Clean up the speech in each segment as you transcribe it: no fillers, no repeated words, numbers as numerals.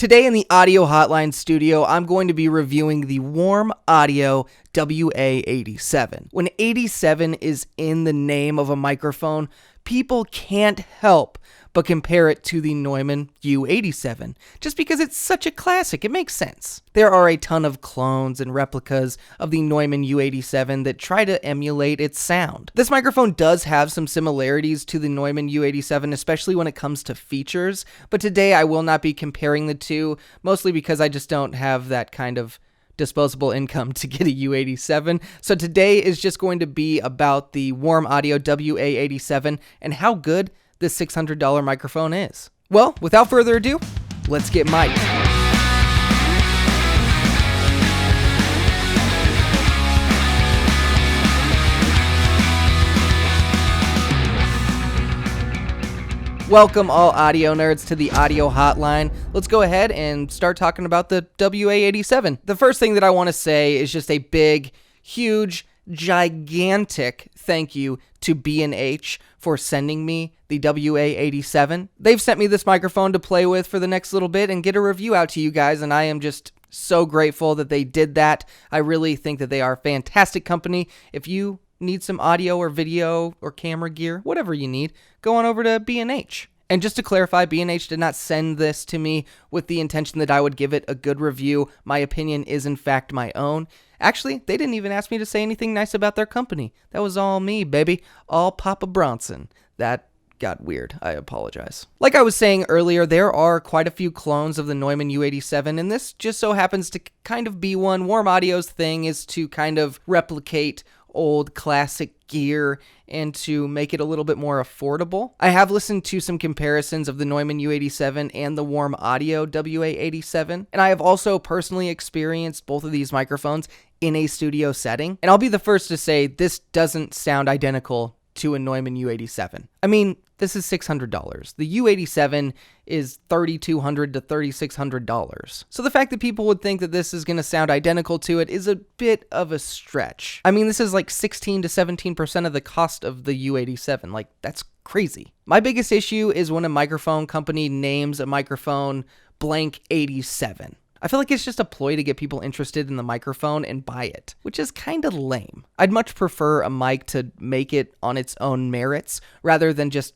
Today in the Audio Hotline studio, I'm going to be reviewing the Warm Audio WA87. When 87 is in the name of a microphone, people can't help but compare it to the Neumann U87, just because it's such a classic. It makes sense. There are a ton of clones and replicas of the Neumann U87 that try to emulate its sound. This microphone does have some similarities to the Neumann U87, especially when it comes to features, but today I will not be comparing the two, mostly because I just don't have that kind of disposable income to get a U87. So today is just going to be about the Warm Audio WA87 and how good this $600 microphone is. Well, without further ado, let's get mic'd. Welcome all audio nerds to the Audio Hotline. Let's go ahead and start talking about the WA87. The first thing that I want to say is just a big, huge, gigantic thank you to B&H for sending me the WA87. They've sent me this microphone to play with for the next little bit and get a review out to you guys, and I am just so grateful that they did that. I really think that they are a fantastic company. If you need some audio or video or camera gear, whatever you need, go on over to B&H. And just to clarify, B&H did not send this to me with the intention that I would give it a good review. My opinion is in fact my own. Actually, they didn't even ask me to say anything nice about their company. That was all me, baby. All Papa Bronson. That got weird. I apologize. Like I was saying earlier, there are quite a few clones of the Neumann U87, and this just so happens to kind of be one. Warm Audio's thing is to kind of replicate old classic gear and to make it a little bit more affordable. I have listened to some comparisons of the Neumann U87 and the Warm Audio WA87, and I have also personally experienced both of these microphones in a studio setting, and I'll be the first to say this doesn't sound identical to a Neumann U87. I mean, this is $600. The U87 is $3,200 to $3,600. So the fact that people would think that this is going to sound identical to it is a bit of a stretch. I mean, this is like 16 to 17% of the cost of the U87. Like, that's crazy. My biggest issue is when a microphone company names a microphone blank 87. I feel like it's just a ploy to get people interested in the microphone and buy it, which is kind of lame. I'd much prefer a mic to make it on its own merits rather than just,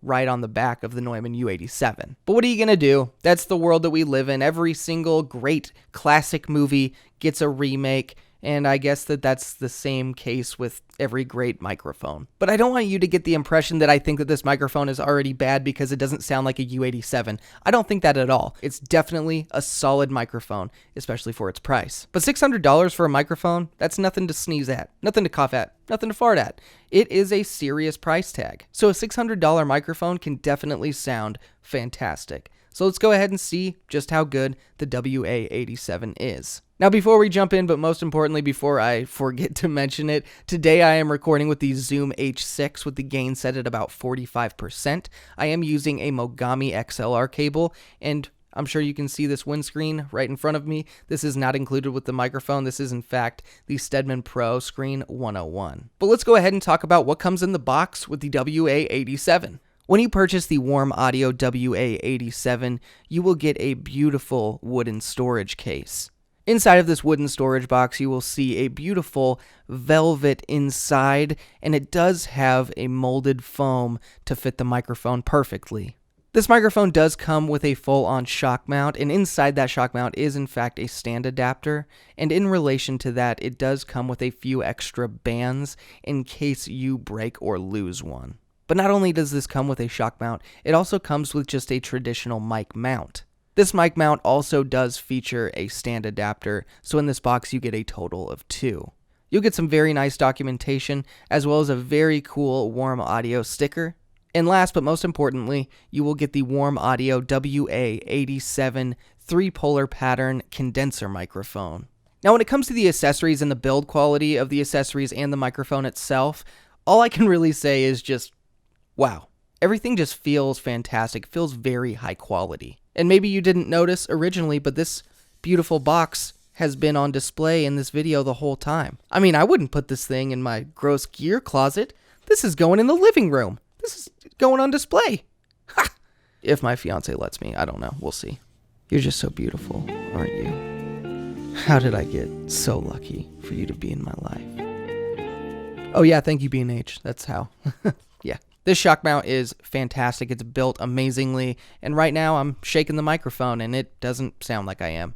right on the back of the Neumann U87. But what are you going to do? That's the world that we live in. Every single great classic movie gets a remake, and I guess that's the same case with every great microphone. But I don't want you to get the impression that I think that this microphone is already bad because it doesn't sound like a U87. I don't think that at all. It's definitely a solid microphone, especially for its price. But $600 for a microphone, that's nothing to sneeze at, nothing to cough at, nothing to fart at. It is a serious price tag. So a $600 microphone can definitely sound fantastic. So let's go ahead and see just how good the WA87 is. Now, before we jump in, but most importantly, before I forget to mention it, today I am recording with the Zoom H6 with the gain set at about 45%. I am using a Mogami XLR cable, and I'm sure you can see this windscreen right in front of me. This is not included with the microphone. This is, in fact, the Stedman Pro Screen 101. But let's go ahead and talk about what comes in the box with the WA87. When you purchase the Warm Audio WA87, you will get a beautiful wooden storage case. Inside of this wooden storage box, you will see a beautiful velvet inside, and it does have a molded foam to fit the microphone perfectly. This microphone does come with a full-on shock mount, and inside that shock mount is in fact a stand adapter, and in relation to that, it does come with a few extra bands in case you break or lose one. But not only does this come with a shock mount, it also comes with just a traditional mic mount. This mic mount also does feature a stand adapter, so in this box you get a total of 2. You'll get some very nice documentation, as well as a very cool Warm Audio sticker. And last but most importantly, you will get the Warm Audio WA87 3-polar pattern condenser microphone. Now when it comes to the accessories and the build quality of the accessories and the microphone itself, all I can really say is just, wow. Everything just feels fantastic, feels very high quality. And maybe you didn't notice originally, but this beautiful box has been on display in this video the whole time. I mean, I wouldn't put this thing in my gross gear closet. This is going in the living room. This is going on display. Ha! If my fiance lets me, I don't know. We'll see. You're just so beautiful, aren't you? How did I get so lucky for you to be in my life? Oh yeah, thank you, B&H. That's how. Yeah. This shock mount is fantastic. It's built amazingly. And right now I'm shaking the microphone and it doesn't sound like I am.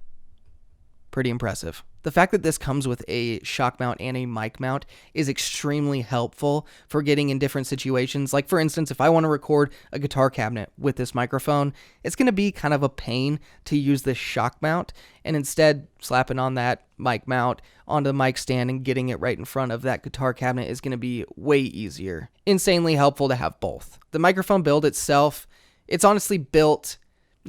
Pretty impressive. The fact that this comes with a shock mount and a mic mount is extremely helpful for getting in different situations. Like for instance, if I want to record a guitar cabinet with this microphone, it's going to be kind of a pain to use this shock mount, and instead slapping on that mic mount onto the mic stand and getting it right in front of that guitar cabinet is going to be way easier. Insanely helpful to have both. The microphone build itself, it's honestly built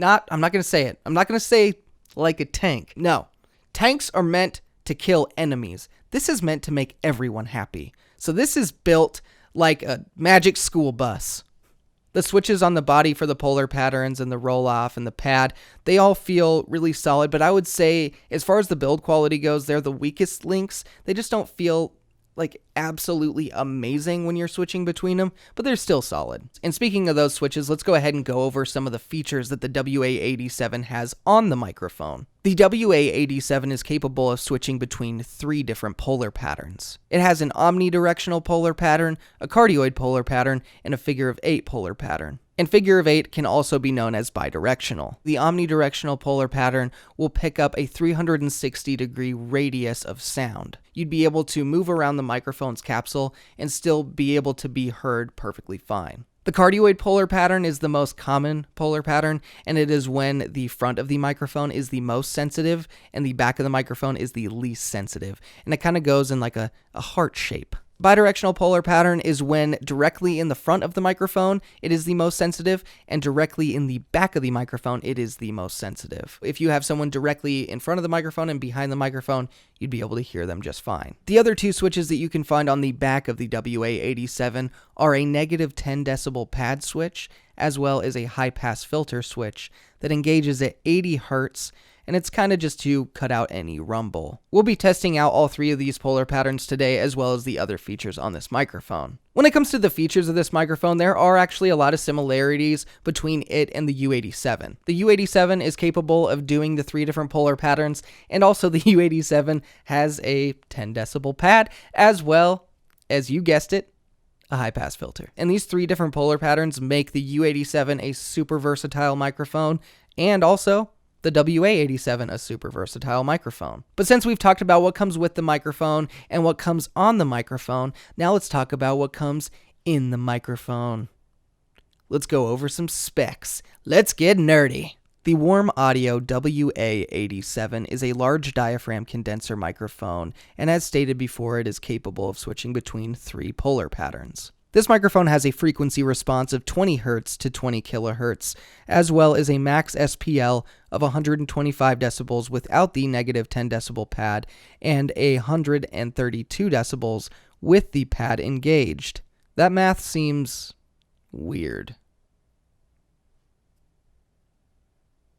I'm not going to say it. I'm not going to say like a tank. No. Tanks are meant to kill enemies. This is meant to make everyone happy. So this is built like a magic school bus. The switches on the body for the polar patterns and the roll-off and the pad, they all feel really solid, but I would say as far as the build quality goes, they're the weakest links. They just don't feel like absolutely amazing when you're switching between them, but they're still solid. And speaking of those switches, let's go ahead and go over some of the features that the WA87 has on the microphone. The WA87 is capable of switching between 3 different polar patterns. It has an omnidirectional polar pattern, a cardioid polar pattern, and a figure of 8 polar pattern. And figure of 8 can also be known as bidirectional. The omnidirectional polar pattern will pick up a 360-degree radius of sound. You'd be able to move around the microphone's capsule and still be able to be heard perfectly fine. The cardioid polar pattern is the most common polar pattern, and it is when the front of the microphone is the most sensitive and the back of the microphone is the least sensitive. And it kind of goes in like a heart shape. Bidirectional polar pattern is when directly in the front of the microphone it is the most sensitive, and directly in the back of the microphone it is the most sensitive. If you have someone directly in front of the microphone and behind the microphone, you'd be able to hear them just fine. The other 2 switches that you can find on the back of the WA87 are a negative 10 decibel pad switch, as well as a high pass filter switch that engages at 80 Hz, and it's kind of just to cut out any rumble. We'll be testing out all 3 of these polar patterns today, as well as the other features on this microphone. When it comes to the features of this microphone, there are actually a lot of similarities between it and the U87. The U87 is capable of doing the 3 different polar patterns, and also the U87 has a 10 decibel pad, as well as, you guessed it, a high pass filter. And these 3 different polar patterns make the U87 a super versatile microphone, and also the WA87 a super versatile microphone. But since we've talked about what comes with the microphone and what comes on the microphone, now let's talk about what comes in the microphone. Let's go over some specs. Let's get nerdy. The Warm Audio WA87 is a large diaphragm condenser microphone, and as stated before, it is capable of switching between 3 polar patterns. This microphone has a frequency response of 20 Hz to 20 kHz, as well as a max SPL of 125 decibels without the negative 10 decibel pad, and 132 decibels with the pad engaged. That math seems weird.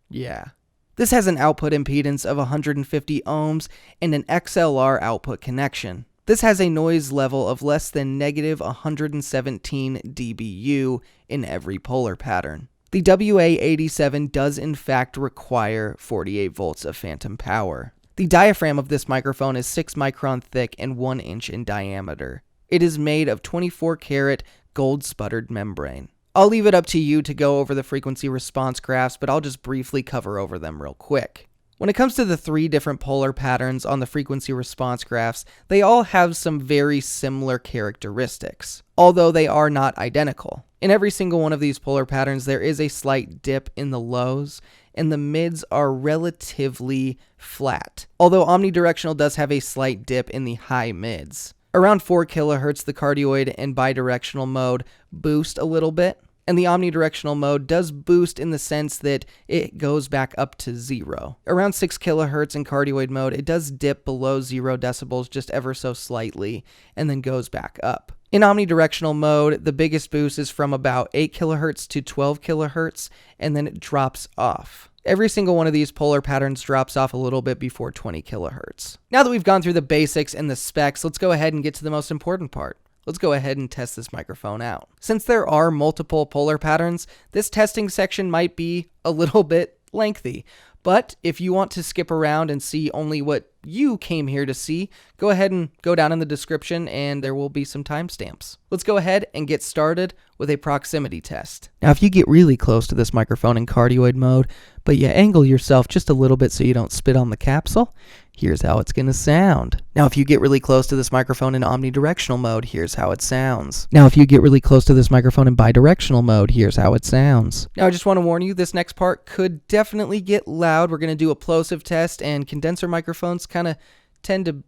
Yeah. This has an output impedance of 150 ohms and an XLR output connection. This has a noise level of less than negative 117 dBu in every polar pattern. The WA87 does in fact require 48 volts of phantom power. The diaphragm of this microphone is 6 micron thick and 1 inch in diameter. It is made of 24 karat gold sputtered membrane. I'll leave it up to you to go over the frequency response graphs, but I'll just briefly cover over them real quick. When it comes to the 3 different polar patterns on the frequency response graphs, they all have some very similar characteristics, although they are not identical. In every single one of these polar patterns, there is a slight dip in the lows, and the mids are relatively flat, although omnidirectional does have a slight dip in the high mids. Around 4 kHz, the cardioid and bidirectional mode boost a little bit, and the omnidirectional mode does boost in the sense that it goes back up to 0. Around 6 kHz in cardioid mode, it does dip below 0 decibels just ever so slightly, and then goes back up. In omnidirectional mode, the biggest boost is from about 8 kHz to 12 kHz, and then it drops off. Every single one of these polar patterns drops off a little bit before 20 kHz. Now that we've gone through the basics and the specs, let's go ahead and get to the most important part. Let's go ahead and test this microphone out. Since there are multiple polar patterns, this testing section might be a little bit lengthy, But if you want to skip around and see only what you came here to see, go ahead and go down in the description and there will be some timestamps. Let's go ahead and get started with a proximity test. Now, if you get really close to this microphone in cardioid mode, but you angle yourself just a little bit so you don't spit on the capsule, here's how it's going to sound. Now, if you get really close to this microphone in omnidirectional mode, here's how it sounds. Now, if you get really close to this microphone in bidirectional mode, here's how it sounds. Now, I just want to warn you, this next part could definitely get loud. We're going to do a plosive test, and condenser microphones kind of tend to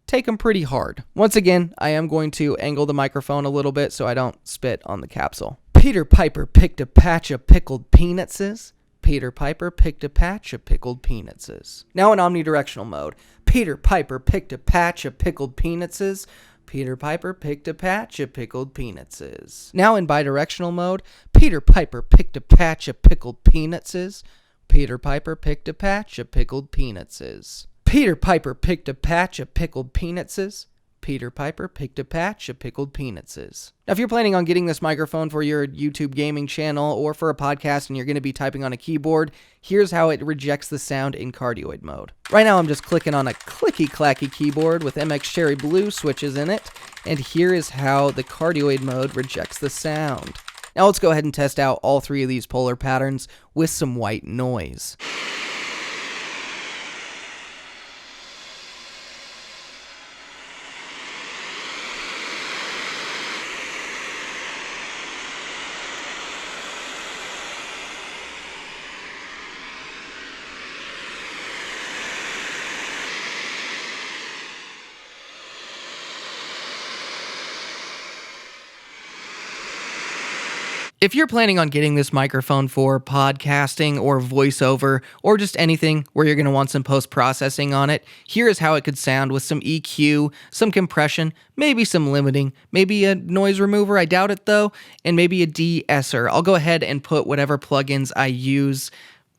take them pretty hard. Once again, I am going to angle the microphone a little bit so I don't spit on the capsule. Peter Piper picked a patch of pickled peanutses. Peter Piper picked a patch of pickled peanutses. Now in omnidirectional mode, Peter Piper picked a patch of pickled peanutses. Peter Piper picked a patch of pickled peanutses. Now in bidirectional mode, Peter Piper picked a patch of pickled peanutses. Peter Piper picked a patch of pickled peanutses. Peter Piper picked a patch of pickled peanutses. Peter Piper picked a patch of pickled peanutses. Now, if you're planning on getting this microphone for your YouTube gaming channel or for a podcast and you're going to be typing on a keyboard, here's how it rejects the sound in cardioid mode. Right now, I'm just clicking on a clicky-clacky keyboard with MX Cherry Blue switches in it, and here is how the cardioid mode rejects the sound. Now, let's go ahead and test out all three of these polar patterns with some white noise. If you're planning on getting this microphone for podcasting or voiceover or just anything where you're going to want some post-processing on it, here is how it could sound with some EQ, some compression, maybe some limiting, maybe a noise remover, I doubt it though, and maybe a de-esser. I'll go ahead and put whatever plugins I use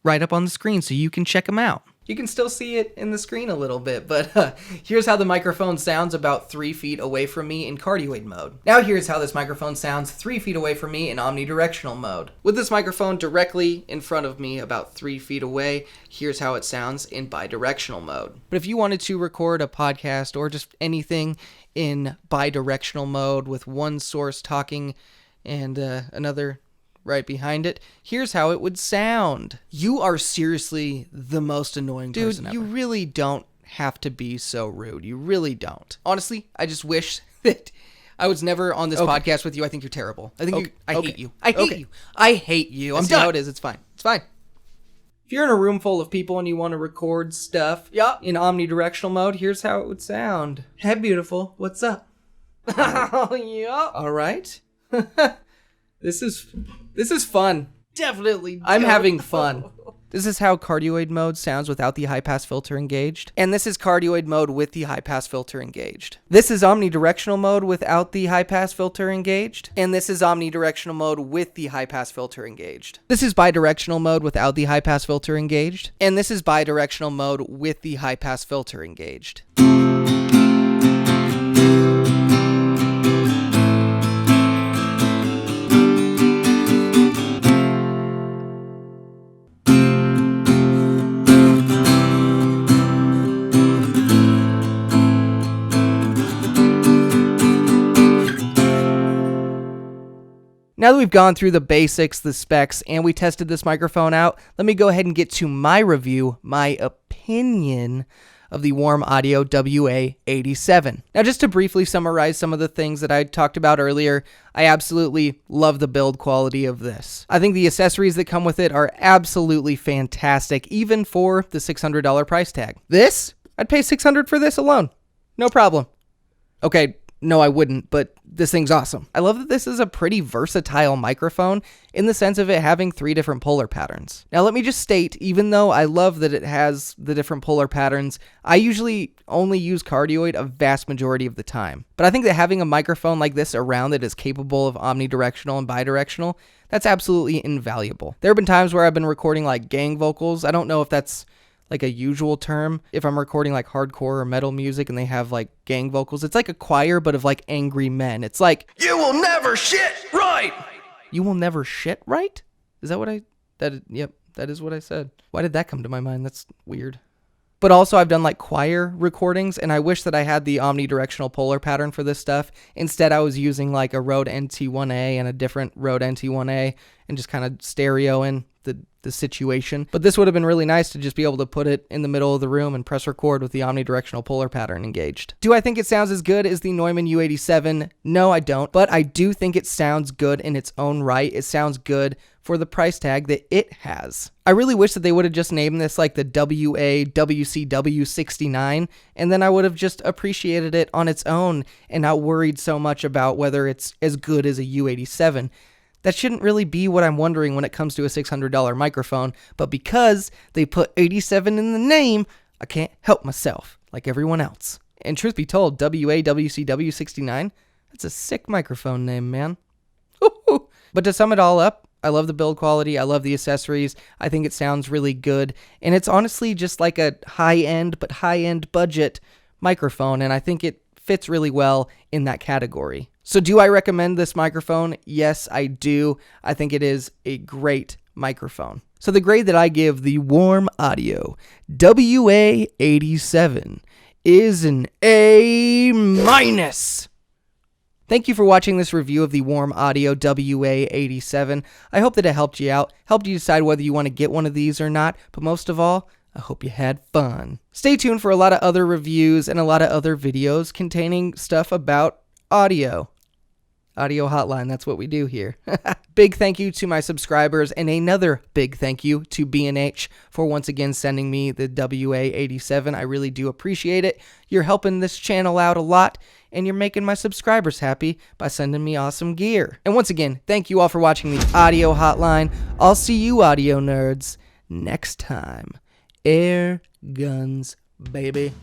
right up on the screen so you can check them out. You can still see it in the screen a little bit, but here's how the microphone sounds about 3 feet away from me in cardioid mode. Now here's how this microphone sounds 3 feet away from me in omnidirectional mode. With this microphone directly in front of me about 3 feet away, here's how it sounds in bidirectional mode. But if you wanted to record a podcast or just anything in bidirectional mode with one source talking and another right behind it, here's how it would sound. You are seriously the most annoying person ever. Dude, you really don't have to be so rude. You really don't. Honestly, I just wish that I was never on this podcast with you. I think you're terrible. I think I hate you. I hate you. I hate you. I'm done. How it is. It's fine. It's fine. If you're in a room full of people and you want to record stuff in omnidirectional mode, here's how it would sound. Hey, beautiful. What's up? All right. This is fun. Definitely. I'm having fun. This is how cardioid mode sounds without the high-pass filter engaged. And this is cardioid mode with the high-pass filter engaged. This is omnidirectional mode without the high-pass filter engaged. And this is omnidirectional mode with the high-pass filter engaged. This is bidirectional mode without the high-pass filter engaged. And this is bidirectional mode with the high-pass filter engaged. Now that we've gone through the basics, the specs, and we tested this microphone out, let me go ahead and get to my review, my opinion of the Warm Audio WA87. Now, just to briefly summarize some of the things that I talked about earlier, I absolutely love the build quality of this. I think the accessories that come with it are absolutely fantastic, even for the $600 price tag. This? I'd pay $600 for this alone. No problem. Okay, no, I wouldn't, but this thing's awesome. I love that this is a pretty versatile microphone in the sense of it having 3 different polar patterns. Now, let me just state, even though I love that it has the different polar patterns, I usually only use cardioid a vast majority of the time. But I think that having a microphone like this around that is capable of omnidirectional and bidirectional, that's absolutely invaluable. There have been times where I've been recording like gang vocals. I don't know if that's like a usual term. If I'm recording like hardcore or metal music and they have like gang vocals, it's like a choir, but of like angry men. It's like, you will never shit right. You will never shit right? Is that what yep, That is what I said. Why did that come to my mind? That's weird. But also I've done like choir recordings, and I wish that I had the omnidirectional polar pattern for this stuff. Instead, I was using like a Rode NT1A and a different Rode NT1A and just kind of stereoing the situation. But this would have been really nice to just be able to put it in the middle of the room and press record with the omnidirectional polar pattern engaged. Do I think it sounds as good as the Neumann U87? No, I don't. But I do think it sounds good in its own right. It sounds good for the price tag that it has. I really wish that they would have just named this like the WA-WCW69, and then I would have just appreciated it on its own and not worried so much about whether it's as good as a U87. That shouldn't really be what I'm wondering when it comes to a $600 microphone, but because they put 87 in the name, I can't help myself, like everyone else. And truth be told, WA-WCW69, that's a sick microphone name, man. But to sum it all up, I love the build quality, I love the accessories, I think it sounds really good, and it's honestly just like a high-end, but high-end budget microphone, and I think it fits really well in that category. So do I recommend this microphone? Yes, I do. I think it is a great microphone. So the grade that I give the Warm Audio WA87 is an A-. Thank you for watching this review of the Warm Audio WA87. I hope that it helped you out, helped you decide whether you want to get one of these or not, but most of all, I hope you had fun. Stay tuned for a lot of other reviews and a lot of other videos containing stuff about audio. Audio Hotline, that's what we do here. Big thank you to my subscribers, and another big thank you to B&H for once again sending me the WA87. I really do appreciate it. You're helping this channel out a lot, and you're making my subscribers happy by sending me awesome gear. And once again, thank you all for watching the Audio Hotline. I'll see you audio nerds next time. Air guns, baby.